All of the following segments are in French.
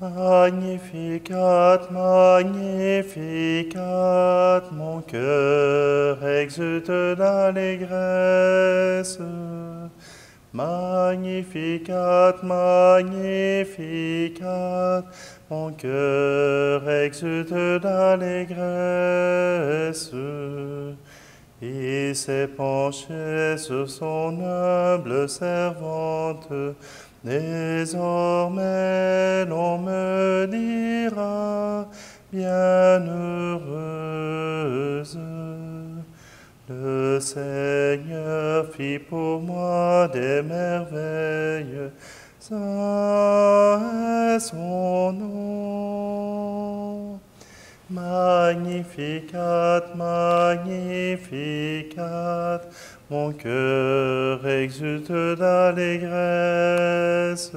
Magnificat, magnificat, mon cœur exulte d'allégresse. Magnificat, magnificat, mon cœur exulte d'allégresse. Il s'est penché sur son humble servante. Désormais l'on me dira bienheureuse. Le Seigneur fit pour moi des merveilles, saint est son nom. Magnificat, magnificat, mon cœur exulte d'allégresse.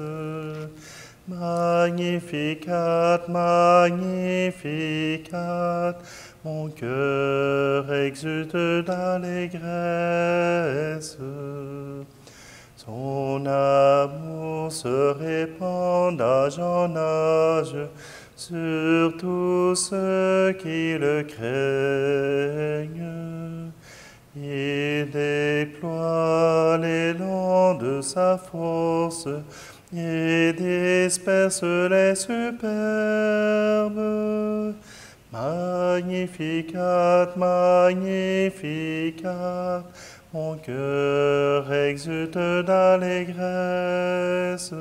Magnificat, magnificat, mon cœur exulte d'allégresse. Son amour se répand d'âge en âge sur tous ceux qui le craignent. Il déploie l'élan de sa force et disperse les superbes. Magnificat, magnificat, mon cœur exulte d'allégresse.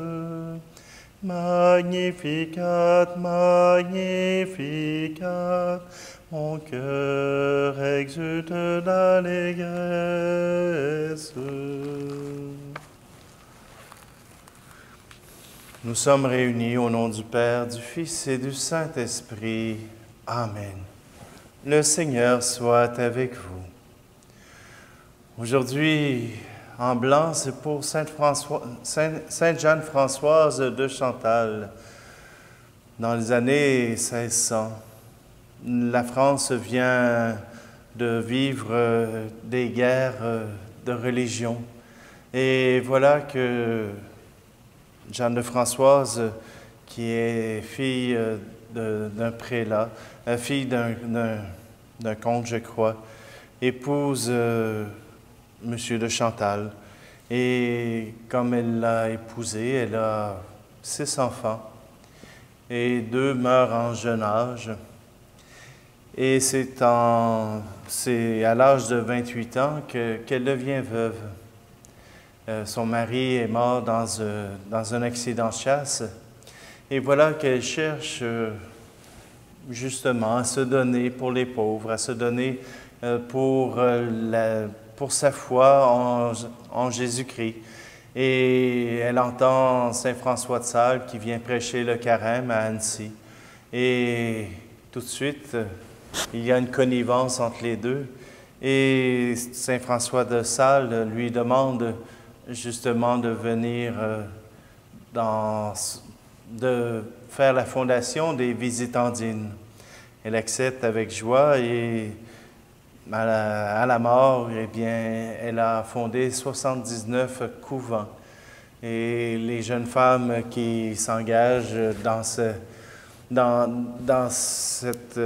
Magnificat, magnificat, mon cœur exulte d'allégresse. Nous sommes réunis au nom du Père, du Fils et du Saint-Esprit. Amen. Le Seigneur soit avec vous. Aujourd'hui, en blanc, c'est pour Sainte Jeanne Françoise de Chantal. Dans les années 1600, la France vient de vivre des guerres de religion. Et voilà que Jeanne de Françoise, qui est fille d'un prélat, fille d'un comte, je crois, épouse Monsieur de Chantal. Et comme elle l'a épousé, elle a 6 enfants. Et 2 meurent en jeune âge. Et c'est à l'âge de 28 ans qu'elle devient veuve. Son mari est mort dans un accident de chasse. Et voilà qu'elle cherche justement à se donner pour les pauvres, à se donner pour sa foi en Jésus-Christ. Et elle entend Saint François de Sales qui vient prêcher le carême à Annecy. Et tout de suite, il y a une connivence entre les deux. Et Saint François de Sales lui demande justement de venir de faire la fondation des Visitandines. Elle accepte avec joie et à la mort, eh bien, elle a fondé 79 couvents. Et les jeunes femmes qui s'engagent dans cette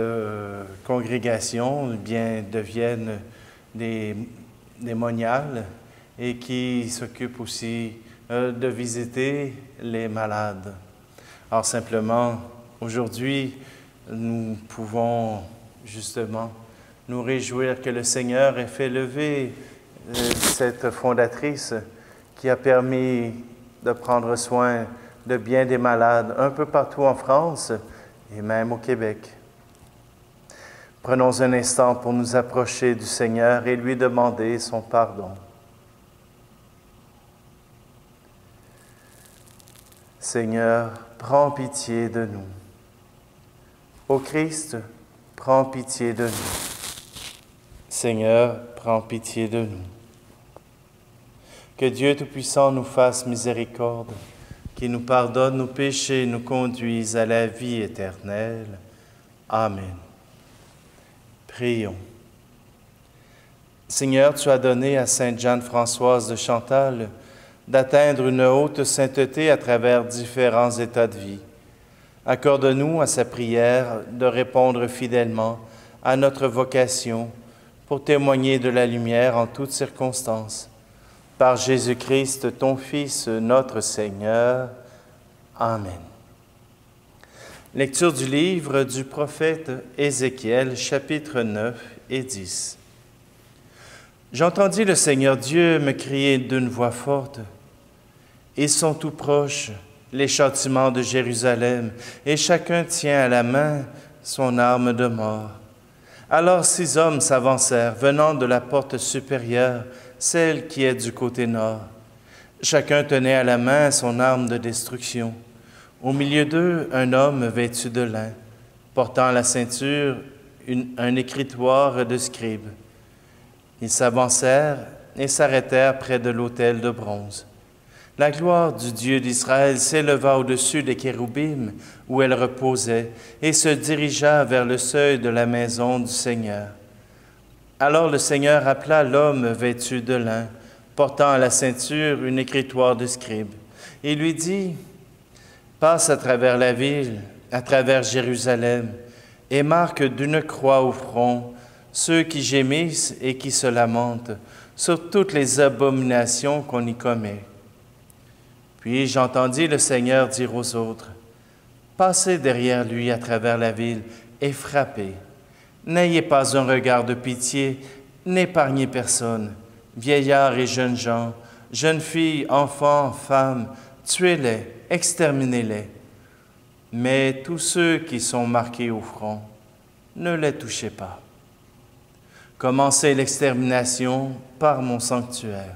congrégation, eh bien, deviennent des moniales et qui s'occupent aussi de visiter les malades. Alors simplement, aujourd'hui, nous pouvons justement nous réjouir que le Seigneur ait fait lever cette fondatrice qui a permis de prendre soin de bien des malades un peu partout en France et même au Québec. Prenons un instant pour nous approcher du Seigneur et lui demander son pardon. Seigneur, prends pitié de nous. Ô Christ, prends pitié de nous. Seigneur, prends pitié de nous. Que Dieu Tout-Puissant nous fasse miséricorde, qu'il nous pardonne nos péchés et nous conduise à la vie éternelle. Amen. Prions. Seigneur, tu as donné à Sainte Jeanne Françoise de Chantal d'atteindre une haute sainteté à travers différents états de vie. Accorde-nous à sa prière de répondre fidèlement à notre vocation pour témoigner de la lumière en toutes circonstances. Par Jésus-Christ, ton Fils, notre Seigneur. Amen. Lecture du livre du prophète Ézéchiel, chapitres 9 et 10. J'entendis le Seigneur Dieu me crier d'une voix forte. Ils sont tout proches, les châtiments de Jérusalem, et chacun tient à la main son arme de mort. Alors 6 hommes s'avancèrent, venant de la porte supérieure, celle qui est du côté nord. Chacun tenait à la main son arme de destruction. Au milieu d'eux, un homme vêtu de lin, portant à la ceinture un écritoire de scribe. Ils s'avancèrent et s'arrêtèrent près de l'autel de bronze. La gloire du Dieu d'Israël s'éleva au-dessus des kéroubim où elle reposait et se dirigea vers le seuil de la maison du Seigneur. Alors le Seigneur appela l'homme vêtu de lin, portant à la ceinture une écritoire de scribe, et lui dit, « Passe à travers la ville, à travers Jérusalem, et marque d'une croix au front ceux qui gémissent et qui se lamentent sur toutes les abominations qu'on y commet. » Puis j'entendis le Seigneur dire aux autres, « Passez derrière lui à travers la ville et frappez. N'ayez pas un regard de pitié, n'épargnez personne, vieillards et jeunes gens, jeunes filles, enfants, femmes, tuez-les, exterminez-les. Mais tous ceux qui sont marqués au front, ne les touchez pas. Commencez l'extermination par mon sanctuaire. »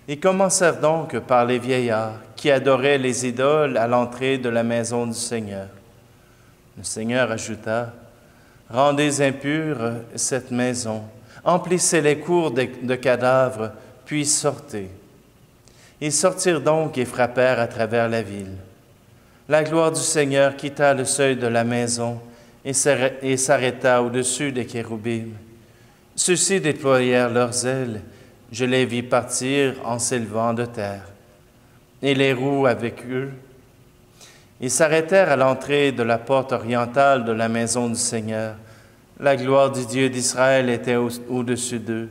Ils commencèrent donc par les vieillards qui adoraient les idoles à l'entrée de la maison du Seigneur. Le Seigneur ajouta, « Rendez impure cette maison, emplissez les cours de cadavres, puis sortez. » Ils sortirent donc et frappèrent à travers la ville. La gloire du Seigneur quitta le seuil de la maison et s'arrêta au-dessus des kéroubim. Ceux-ci déployèrent leurs ailes. Je les vis partir en s'élevant de terre, et les roues avec eux. Ils s'arrêtèrent à l'entrée de la porte orientale de la maison du Seigneur. La gloire du Dieu d'Israël était au-dessus d'eux.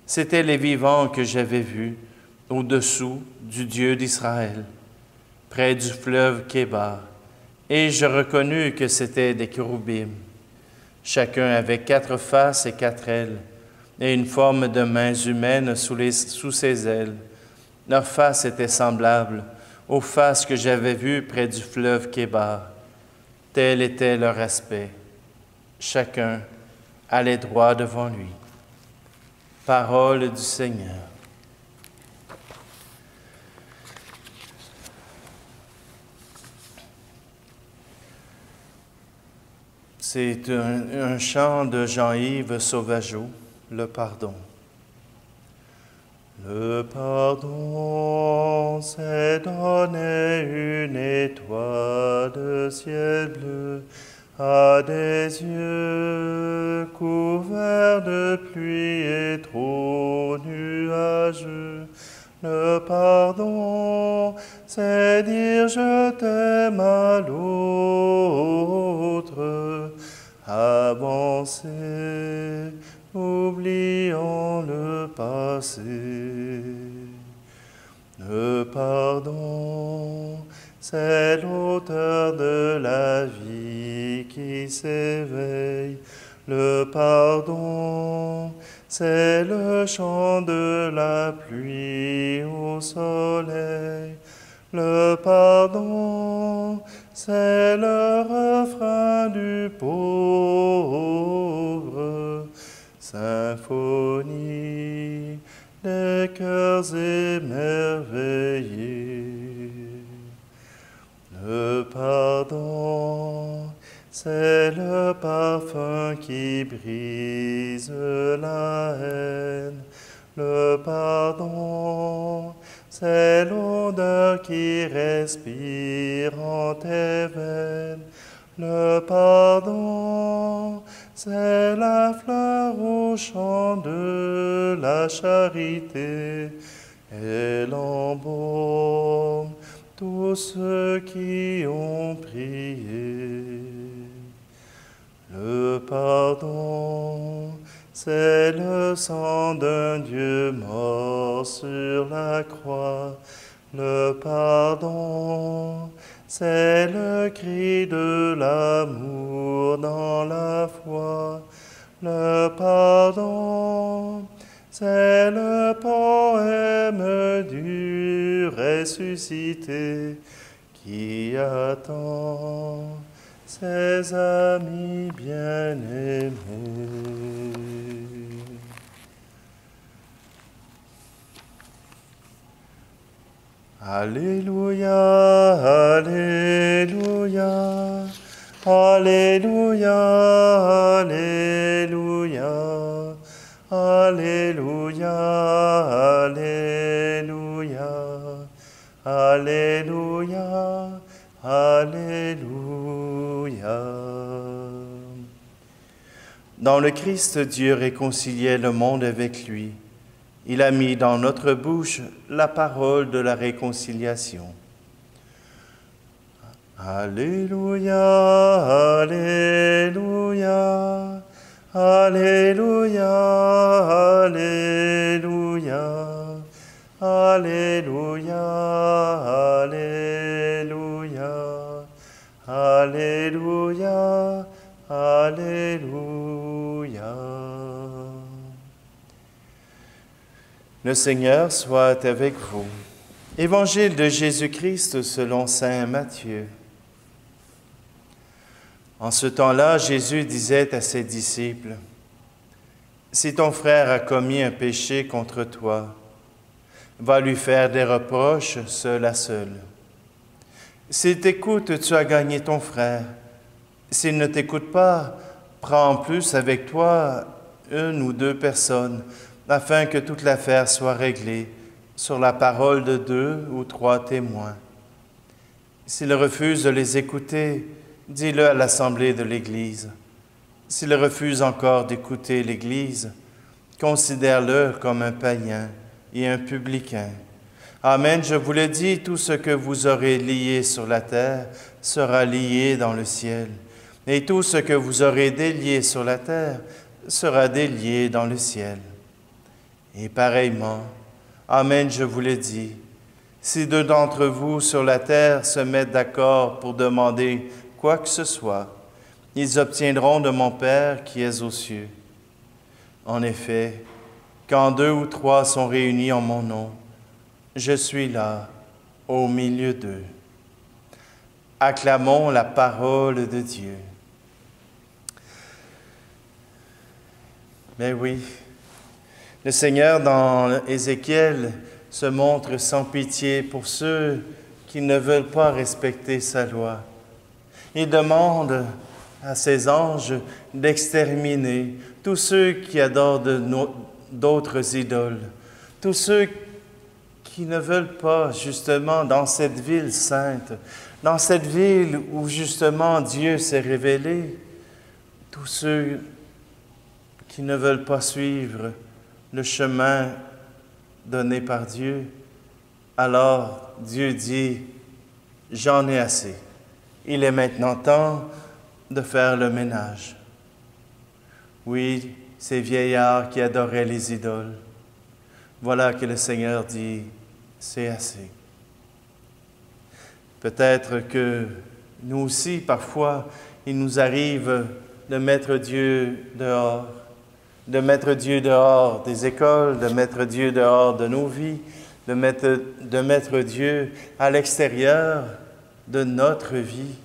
C'étaient les vivants que j'avais vus au-dessous du Dieu d'Israël, près du fleuve Kébar, et je reconnus que c'étaient des kéroubim. Chacun avait 4 faces et 4 ailes, et une forme de mains humaines sous ses ailes. Leurs faces étaient semblables aux faces que j'avais vues près du fleuve Kébar. Tel était leur aspect. Chacun allait droit devant lui. Parole du Seigneur. C'est un chant de Jean-Yves Sauvageau. Le pardon. Le pardon, c'est donner une étoile de ciel bleu à des yeux couverts de pluie et trop nuageux. Le pardon, c'est dire je t'aime à l'autre, avancer, oublions le passé. Le pardon, c'est l'auteur de la vie qui s'éveille. Le pardon, c'est le chant de la pluie au soleil. Le pardon, c'est le refrain du pauvre. Symphonie des cœurs émerveillés. Le pardon, c'est le parfum qui brise la haine. Le pardon, c'est l'odeur qui respire en tes veines. Le pardon, c'est la fleur au champ de la charité et l'embaume tous ceux qui ont prié. Le pardon, c'est le sang d'un Dieu mort sur la croix. Le pardon, c'est le cri de l'amour dans la foi. Le pardon, c'est le poème du ressuscité qui attend ses amis bien-aimés. Alléluia, Alléluia, Alléluia, Alléluia, Alléluia, Alléluia, Alléluia, Alléluia. Dans le Christ, Dieu réconciliait le monde avec lui. Il a mis dans notre bouche la parole de la réconciliation. Alléluia, Alléluia, Alléluia, Alléluia, Alléluia, Alléluia, Alléluia, Alléluia. Le Seigneur soit avec vous. Évangile de Jésus-Christ selon saint Matthieu. En ce temps-là, Jésus disait à ses disciples, « Si ton frère a commis un péché contre toi, va lui faire des reproches seul à seul. S'il t'écoute, tu as gagné ton frère. S'il ne t'écoute pas, prends en plus avec toi une ou deux personnes, afin que toute l'affaire soit réglée sur la parole de 2 ou 3 témoins. S'il refuse de les écouter, dis-le à l'assemblée de l'Église. S'il refuse encore d'écouter l'Église, considère-le comme un païen et un publicain. Amen, je vous le dis, tout ce que vous aurez lié sur la terre sera lié dans le ciel, et tout ce que vous aurez délié sur la terre sera délié dans le ciel. Et pareillement, amen, je vous le dis, si 2 d'entre vous sur la terre se mettent d'accord pour demander quoi que ce soit, ils obtiendront de mon Père qui est aux cieux. En effet, quand 2 ou 3 sont réunis en mon nom, je suis là, au milieu d'eux. Acclamons la parole de Dieu. Mais oui, le Seigneur, dans Ézéchiel, se montre sans pitié pour ceux qui ne veulent pas respecter sa loi. Il demande à ses anges d'exterminer tous ceux qui adorent d'autres idoles, tous ceux qui ne veulent pas, justement, dans cette ville sainte, dans cette ville où, justement, Dieu s'est révélé, tous ceux qui ne veulent pas suivre le chemin donné par Dieu, alors Dieu dit, « J'en ai assez. Il est maintenant temps de faire le ménage. » Oui, ces vieillards qui adoraient les idoles, voilà que le Seigneur dit, « C'est assez. » Peut-être que nous aussi, parfois, il nous arrive de mettre Dieu dehors, de mettre Dieu dehors des écoles, de mettre Dieu dehors de nos vies, de mettre Dieu à l'extérieur de notre vie.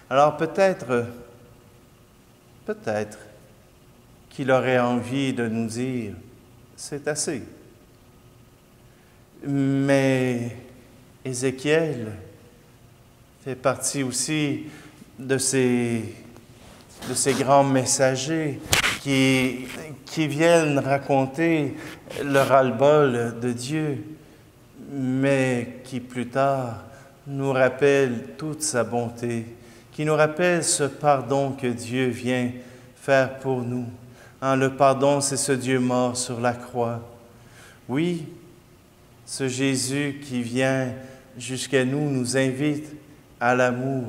Alors peut-être qu'il aurait envie de nous dire, c'est assez. Mais Ézéchiel fait partie aussi de ces grands messagers qui viennent raconter le ras-le-bol de Dieu, mais qui plus tard nous rappellent toute sa bonté, qui nous rappellent ce pardon que Dieu vient faire pour nous. Le pardon, c'est ce Dieu mort sur la croix. Oui, ce Jésus qui vient jusqu'à nous, nous invite à l'amour.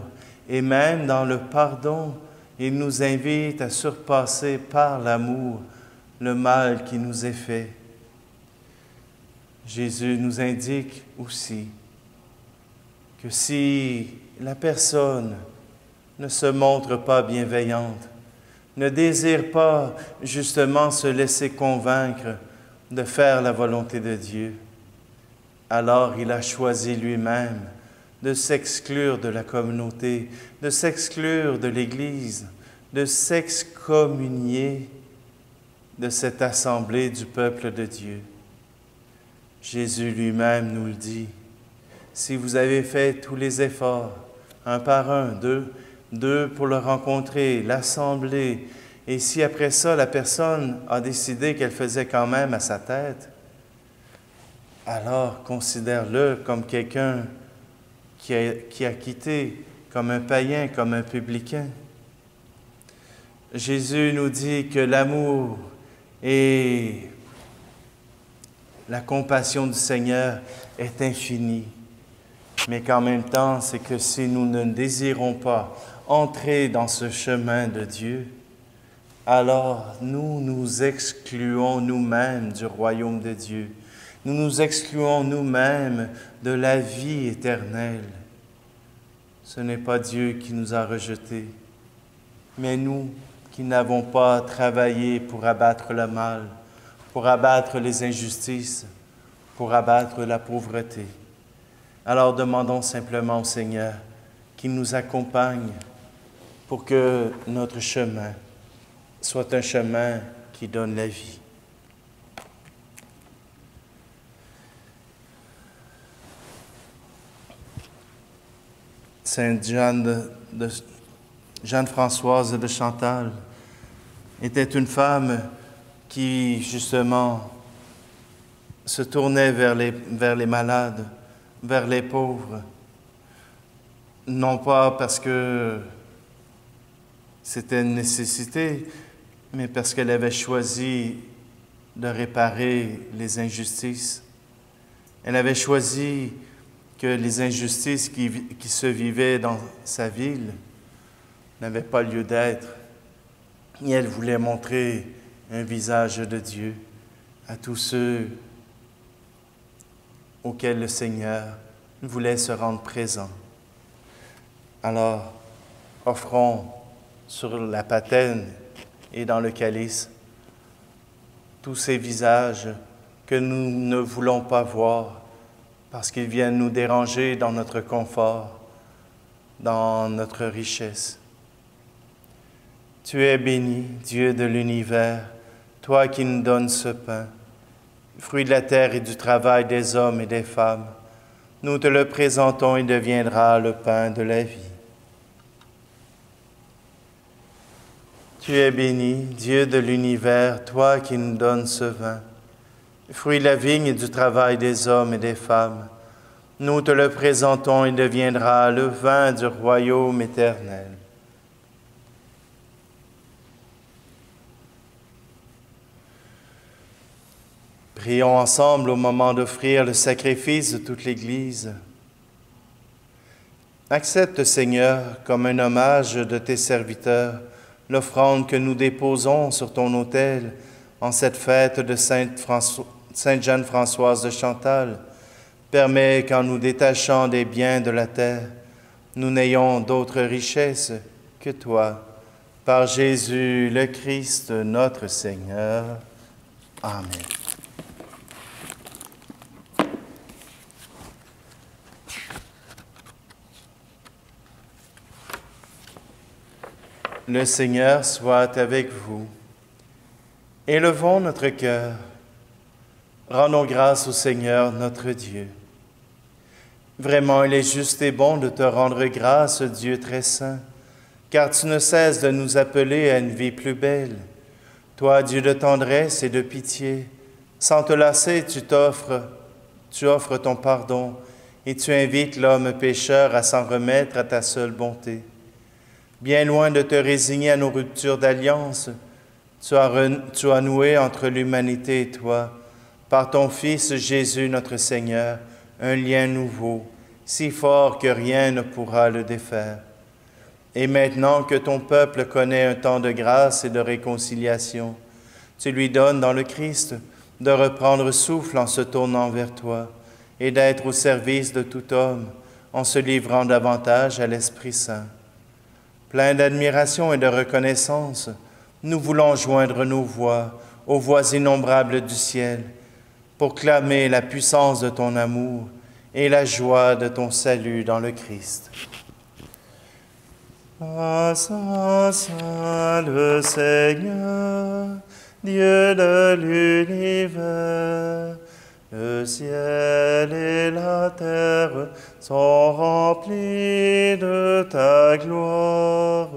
Et même dans le pardon, il nous invite à surpasser par l'amour le mal qui nous est fait. Jésus nous indique aussi que si la personne ne se montre pas bienveillante, ne désire pas justement se laisser convaincre de faire la volonté de Dieu, alors il a choisi lui-même de s'exclure de la communauté, de s'exclure de l'Église, de s'excommunier de cette assemblée du peuple de Dieu. Jésus lui-même nous le dit. Si vous avez fait tous les efforts, un par un, deux pour le rencontrer, l'assembler, et si après ça, la personne a décidé qu'elle faisait quand même à sa tête, alors considère-le comme quelqu'un qui a quitté, comme un païen, comme un publicain. Jésus nous dit que l'amour et la compassion du Seigneur est infinie, mais qu'en même temps, c'est que si nous ne désirons pas entrer dans ce chemin de Dieu, alors nous nous excluons nous-mêmes du royaume de Dieu. Nous nous excluons nous-mêmes de la vie éternelle. Ce n'est pas Dieu qui nous a rejetés, mais nous qui n'avons pas travaillé pour abattre le mal, pour abattre les injustices, pour abattre la pauvreté. Alors demandons simplement au Seigneur qu'il nous accompagne pour que notre chemin soit un chemin qui donne la vie. Sainte Jeanne-Françoise de Chantal était une femme qui, justement, se tournait vers les malades, vers les pauvres, non pas parce que c'était une nécessité, mais parce qu'elle avait choisi de réparer les injustices. Elle avait choisi que les injustices qui se vivaient dans sa ville n'avaient pas lieu d'être. Et elle voulait montrer un visage de Dieu à tous ceux auxquels le Seigneur voulait se rendre présent. Alors, offrons sur la patène et dans le calice tous ces visages que nous ne voulons pas voir parce qu'ils viennent nous déranger dans notre confort, dans notre richesse. Tu es béni, Dieu de l'univers, toi qui nous donnes ce pain, fruit de la terre et du travail des hommes et des femmes. Nous te le présentons et deviendra le pain de la vie. Tu es béni, Dieu de l'univers, toi qui nous donnes ce vin, fruit de la vigne et du travail des hommes et des femmes. Nous te le présentons et deviendra le vin du royaume éternel. Prions ensemble au moment d'offrir le sacrifice de toute l'Église. Accepte, Seigneur, comme un hommage de tes serviteurs, l'offrande que nous déposons sur ton autel en cette fête de Sainte Jeanne-Françoise de Chantal. Permets qu'en nous détachant des biens de la terre, nous n'ayons d'autre richesse que toi. Par Jésus le Christ, notre Seigneur. Amen. Le Seigneur soit avec vous. Élevons notre cœur. Rendons grâce au Seigneur notre Dieu. Vraiment, il est juste et bon de te rendre grâce, Dieu très saint, car tu ne cesses de nous appeler à une vie plus belle. Toi, Dieu de tendresse et de pitié, sans te lasser, tu offres ton pardon et tu invites l'homme pécheur à s'en remettre à ta seule bonté. Bien loin de te résigner à nos ruptures d'alliance, tu as noué entre l'humanité et toi, par ton Fils Jésus notre Seigneur, un lien nouveau, si fort que rien ne pourra le défaire. Et maintenant que ton peuple connaît un temps de grâce et de réconciliation, tu lui donnes dans le Christ de reprendre souffle en se tournant vers toi et d'être au service de tout homme en se livrant davantage à l'Esprit Saint. Plein d'admiration et de reconnaissance, nous voulons joindre nos voix aux voix innombrables du ciel pour clamer la puissance de ton amour et la joie de ton salut dans le Christ. Saint, Saint, le Seigneur, Dieu de l'univers, le ciel et la terre sont remplis de ta gloire.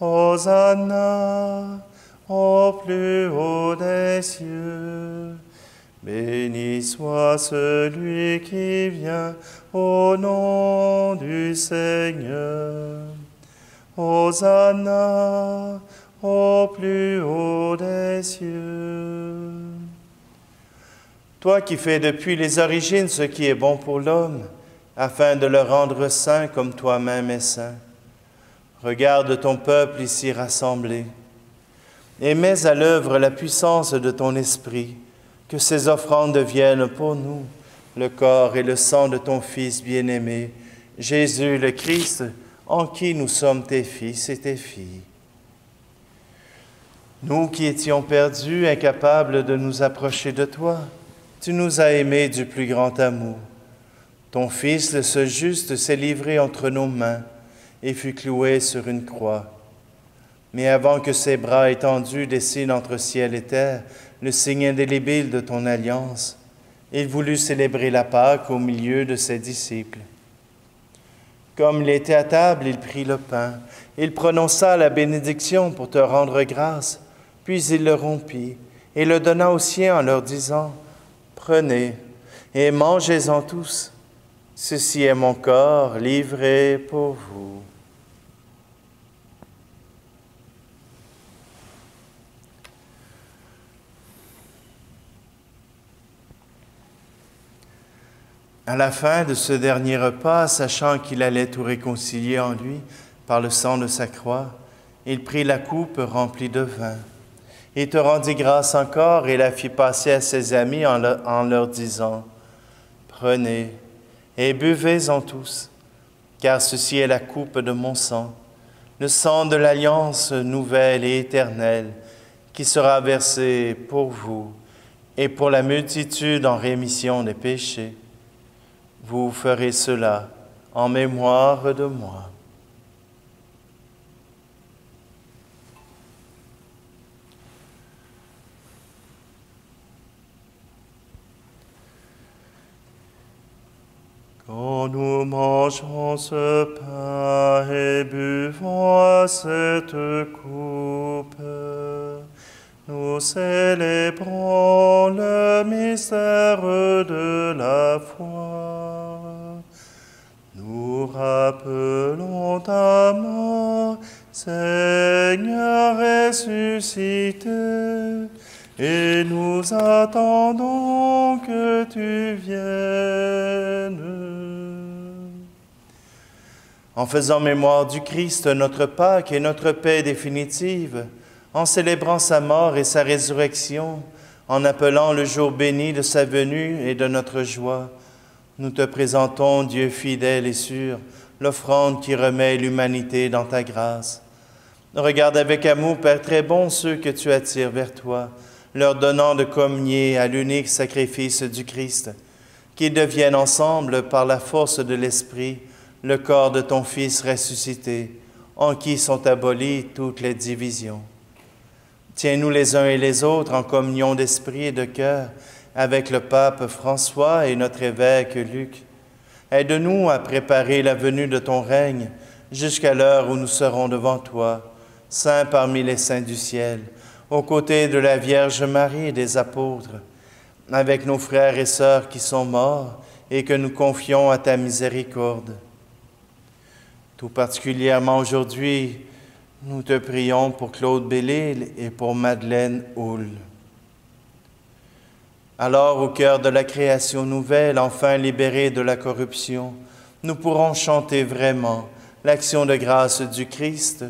Hosanna au plus haut des cieux. Béni soit celui qui vient au nom du Seigneur. Hosanna au plus haut des cieux. Toi qui fais depuis les origines ce qui est bon pour l'homme, afin de le rendre saint comme toi-même es saint, regarde ton peuple ici rassemblé et mets à l'œuvre la puissance de ton esprit, que ces offrandes deviennent pour nous le corps et le sang de ton Fils bien-aimé, Jésus le Christ, en qui nous sommes tes fils et tes filles. Nous qui étions perdus, incapables de nous approcher de toi, tu nous as aimés du plus grand amour. Ton Fils, le seul juste, s'est livré entre nos mains et fut cloué sur une croix. Mais avant que ses bras étendus dessinent entre ciel et terre le signe indélébile de ton alliance, il voulut célébrer la Pâque au milieu de ses disciples. Comme il était à table, il prit le pain, il prononça la bénédiction pour te rendre grâce, puis il le rompit et le donna aux siens en leur disant, « Prenez et mangez-en tous, ceci est mon corps livré pour vous. » À la fin de ce dernier repas, sachant qu'il allait tout réconcilier en lui par le sang de sa croix, il prit la coupe remplie de vin. Il te rendit grâce encore et la fit passer à ses amis en leur disant, « Prenez et buvez-en tous, car ceci est la coupe de mon sang, le sang de l'alliance nouvelle et éternelle, qui sera versé pour vous et pour la multitude en rémission des péchés. Vous ferez cela en mémoire de moi. » Quand nous mangeons ce pain et buvons à cette coupe, nous célébrons le mystère de la foi. Nous rappelons ta mort, Seigneur ressuscité, et nous attendons que tu viennes. En faisant mémoire du Christ, notre Pâque et notre paix définitive, en célébrant sa mort et sa résurrection, en appelant le jour béni de sa venue et de notre joie, nous te présentons, Dieu fidèle et sûr, l'offrande qui remet l'humanité dans ta grâce. Regarde avec amour, Père très bon, ceux que tu attires vers toi, leur donnant de communier à l'unique sacrifice du Christ, qu'ils deviennent ensemble, par la force de l'Esprit, le corps de ton Fils ressuscité, en qui sont abolies toutes les divisions. Tiens-nous les uns et les autres en communion d'esprit et de cœur avec le pape François et notre évêque Luc. Aide-nous à préparer la venue de ton règne jusqu'à l'heure où nous serons devant toi, saints parmi les saints du ciel, aux côtés de la Vierge Marie et des apôtres, avec nos frères et sœurs qui sont morts et que nous confions à ta miséricorde. Tout particulièrement aujourd'hui, nous te prions pour Claude Bellil et pour Madeleine Houle. Alors, au cœur de la création nouvelle, enfin libérée de la corruption, nous pourrons chanter vraiment l'action de grâce du Christ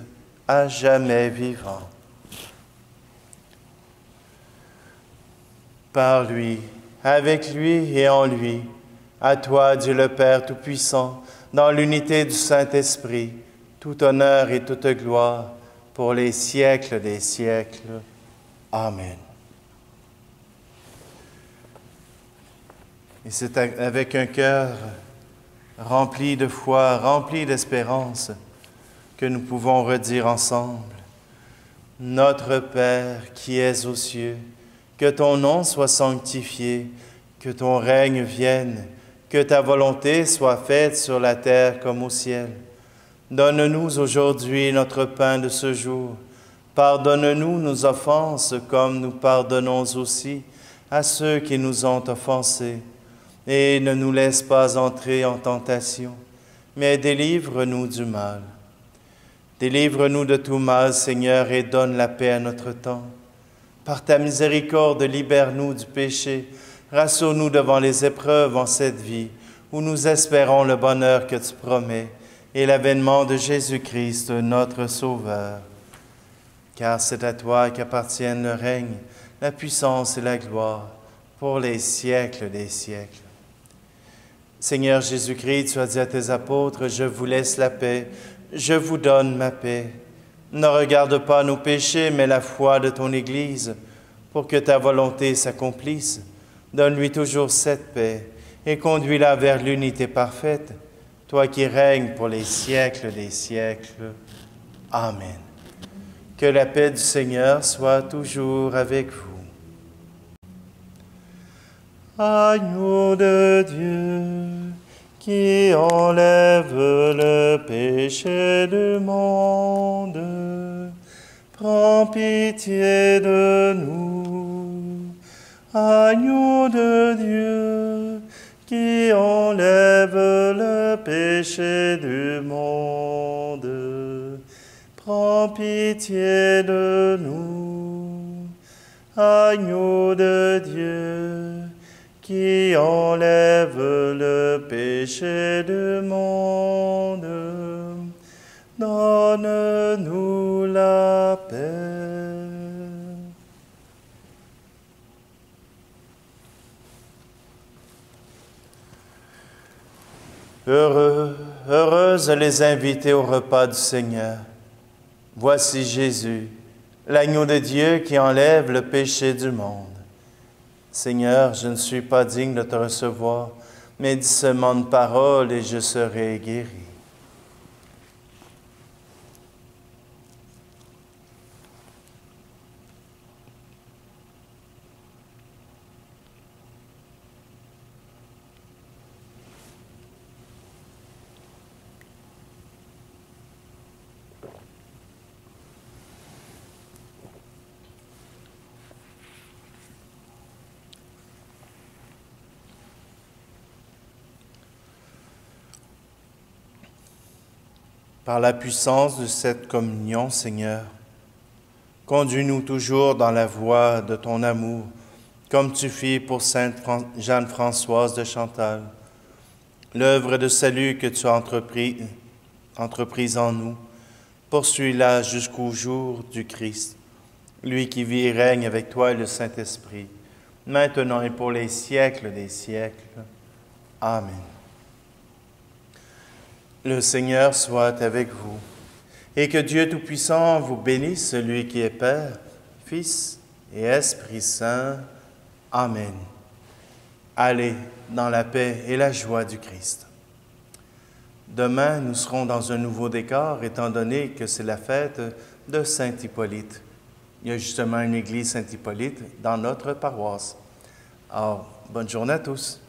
à jamais vivant. Par lui, avec lui et en lui, à toi, Dieu le Père Tout-Puissant, dans l'unité du Saint-Esprit, tout honneur et toute gloire pour les siècles des siècles. Amen. Et c'est avec un cœur rempli de foi, rempli d'espérance, que nous pouvons redire ensemble: Notre Père qui es aux cieux, que ton nom soit sanctifié, que ton règne vienne, que ta volonté soit faite sur la terre comme au ciel. Donne-nous aujourd'hui notre pain de ce jour. Pardonne-nous nos offenses comme nous pardonnons aussi à ceux qui nous ont offensés. Et ne nous laisse pas entrer en tentation, mais délivre-nous du mal. Délivre-nous de tout mal, Seigneur, et donne la paix à notre temps. Par ta miséricorde, libère-nous du péché. Rassure-nous devant les épreuves en cette vie, où nous espérons le bonheur que tu promets et l'avènement de Jésus-Christ, notre Sauveur. Car c'est à toi qu'appartiennent le règne, la puissance et la gloire, pour les siècles des siècles. Seigneur Jésus-Christ, tu as dit à tes apôtres: « Je vous laisse la paix, je vous donne ma paix. Ne regarde pas nos péchés, mais la foi de ton Église, pour que ta volonté s'accomplisse. Donne-lui toujours cette paix et conduis-la vers l'unité parfaite, toi qui règnes pour les siècles des siècles. Amen. » Que la paix du Seigneur soit toujours avec vous. Agneau de Dieu, qui enlève le péché du monde, prends pitié de nous. Agneau de Dieu, qui enlève le péché du monde, prends pitié de nous. Agneau de Dieu, qui enlève le péché du monde, donne-nous la paix. Heureuses les invités au repas du Seigneur. Voici Jésus, l'agneau de Dieu qui enlève le péché du monde. Seigneur, je ne suis pas digne de te recevoir, mais dis seulement une parole et je serai guéri. Par la puissance de cette communion, Seigneur, conduis-nous toujours dans la voie de ton amour, comme tu fis pour sainte Jeanne-Françoise de Chantal. L'œuvre de salut que tu as entreprise en nous, poursuis-la jusqu'au jour du Christ, lui qui vit et règne avec toi et le Saint-Esprit, maintenant et pour les siècles des siècles. Amen. Le Seigneur soit avec vous, et que Dieu Tout-Puissant vous bénisse, celui qui est Père, Fils et Esprit Saint. Amen. Allez dans la paix et la joie du Christ. Demain, nous serons dans un nouveau décor, étant donné que c'est la fête de Saint-Hippolyte. Il y a justement une église Saint-Hippolyte dans notre paroisse. Alors, bonne journée à tous.